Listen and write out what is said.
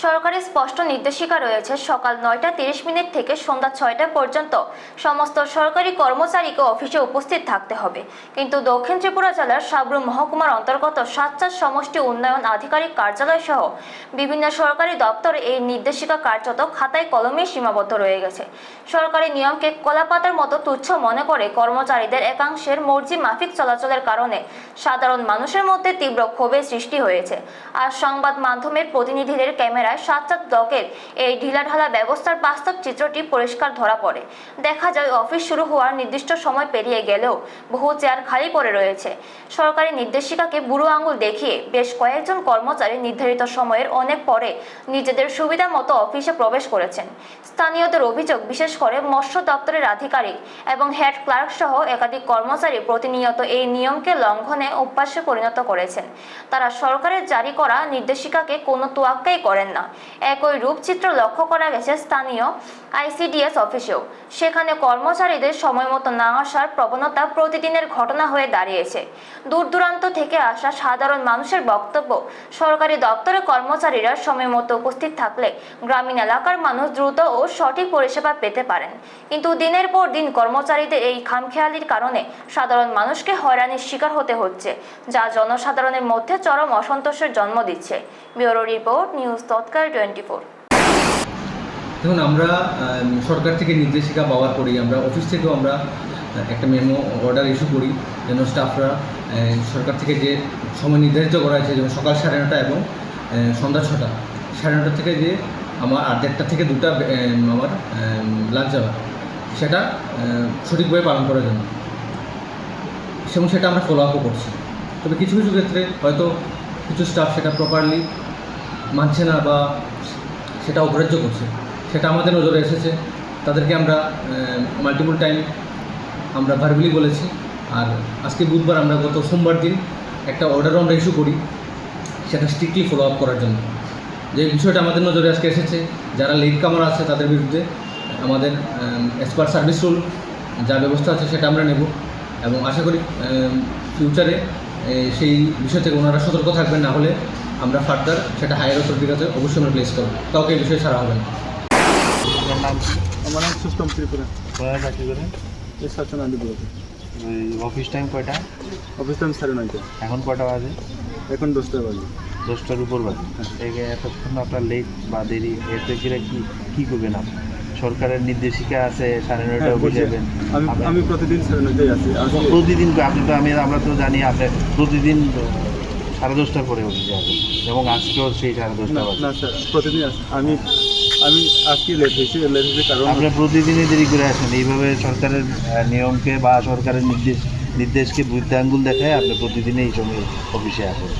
সরকারি স্পষ্ট নির্দেশিকা রয়েছে সকাল ৯টা ৩০ থেকে সন্ধ্যা ৬টা পর্যন্ত সমস্ত সরকারি কর্মচারীকে অফিসে উপস্থিত থাকতে হবে। কিন্তু দক্ষিণ ত্রিপুরা জেলার সাবরু মহকুমার অন্তর্গত সাতচার সমষ্টি উন্নয়ন আধিকারিক কার্যালয় সহ বিভিন্ন সরকারি দপ্তরে এই নির্দেশিকা কার্যত খাতায় কলমে সীমাবদ্ধ রয়ে গেছে। সরকারি নিয়মকে কলাপাতার মতো তুচ্ছ মনে করে কর্মচারীদের একাংশের মর্জি মাফিক চলাচলের কারণে সাধারণ মানুষের মধ্যে তীব্র ক্ষোভের সৃষ্টি হয়েছে। আর সংবাদ মাধ্যমের প্রতিনিধিদের ক্যামেরায় সাতচার ব্লকের এই ঢিলাঢালা ব্যবস্থার বাস্তব চিত্রটি পরিষ্কার ধরা পড়ে। দেখা যায় অফিস শুরু হওয়ার নির্দিষ্ট সময় পেরিয়ে গেলেও বহু চেয়ার খালি পড়ে রয়েছে। সরকারি নির্দেশিকাকে বুড়ো আঙুল দেখিয়ে বেশ কয়েকজন কর্মচারী নির্ধারিত সময়ের অনেক পরে নিজেদের সুবিধা মতো অফিসে প্রবেশ করেছেন। স্থানীয়দের অভিযোগ, বিশেষ করে মৎস্য দপ্তরের আধিকারিক এবং হেড ক্লার্ক সহ একাধিক কর্মচারী প্রতিনিয়ত এই নিয়মকে লঙ্ঘনে অভ্যাসে পরিণত করেছেন। তারা সরকারের জারি করা নির্দেশিকাকে কোনো তোয়াক্কাই করেন না। একই রূপচিত্র লক্ষ্য করা গেছে স্থানীয় ICDS অফিসেও। সেখানে কর্মচারীদের সময় মতো না আসার প্রবণতা প্রতিদিনের ঘটনা হয়ে দাঁড়িয়েছে। দূর দূরান্ত থেকে আসা সাধারণ মানুষের বক্তব্য, সরকারি দপ্তরে কর্মচারীরা সময় মতো উপস্থিত থাকলে গ্রামীণ এলাকার মানুষ দ্রুত ও সঠিক পরিষেবা পেতে পারেন। কিন্তু দিনের পর দিন কর্মচারীদের এই খামখেয়ালির কারণে সাধারণ মানুষকে হয়রানির শিকার হতে হচ্ছে, যা জনসাধারণের মধ্যে চরম অসন্তোষের জন্ম দিচ্ছে। ব্যুরো রিপোর্ট, নিউজ তৎকাল 24। দেখুন, আমরা সরকার থেকে নির্দেশিকা পাওয়ার পরেই আমরা অফিস থেকেও আমরা একটা মেমো অর্ডার ইস্যু করি যেন স্টাফরা সরকার থেকে যে সময় নির্ধারিত করা হয়েছে, যেমন সকাল 9:30 এবং সন্ধ্যা 6টা, 9:30 থেকে যে আমার 1:30 থেকে 2টা আমার লাঞ্চ আওয়ার, সেটা সঠিকভাবে পালন করার জন্য, এবং সেটা আমরা ফলো আপও করছি। তবে কিছু কিছু ক্ষেত্রে হয়তো কিছু স্টাফ সেটা প্রপারলি মানছে না বা সেটা অগ্রাহ্য করছে, সেটা আমাদের নজরে এসেছে। তাদেরকে আমরা মাল্টিপল টাইম আমরা ভার্বালি বলেছি। আর আজকে বুধবার, আমরা গত সোমবার দিন একটা অর্ডারও আমরা ইস্যু করি সেটা স্ট্রিক্টলি ফলো আপ করার জন্য। যে বিষয়টা আমাদের নজরে আজকে এসেছে, যারা লেট কামার আছে তাদের বিরুদ্ধে আমাদের অ্যাজ পার সার্ভিস রুল যা ব্যবস্থা আছে সেটা আমরা নেব, এবং আশা করি ফিউচারে সেই বিষয় থেকে ওনারা সতর্ক থাকবেন। না হলে আমরা ফার্দার সেটা হায়ার অথরিটির কাছে অবশ্যই আমরা প্লেস করব, কাউকে এই বিষয়ে ছাড়া হবে না। আমার নাম সুস্তম ত্রিপুরা। কোথায় চাকরি করেন? এই সাতচন্দ্র ব্লকে। ওই অফিস টাইম কয়টা? Office time 9:30। এখন কয়টা বাজে? এখন 10টা বাজে। 10টার উপর বাজে। এতক্ষণ আপনার লেট বা দেরি, এতে গেলে কী করবেন আপনি? সরকারের নির্দেশিকা আছে 9:30 অফিস যাবেন। আমি প্রতিদিন 9:30 আছি। প্রতিদিন আপনি তো আমরা তো জানি আপনি প্রতিদিন 10:30টার পরে অফিসে আসেন, এবং আজকেও সেই 10:30 বাজে। না স্যার, প্রতিদিন আসি। আমি আজকে লেট হয়েছি কারণ আপনি প্রতিদিনই দেরি করে আসেন। এইভাবে সরকারের নিয়মকে বা সরকারের নির্দেশকে বৃদ্ধ আঙ্গুল দেখায় আপনি প্রতিদিনই এই সময় অফিসে আসেন।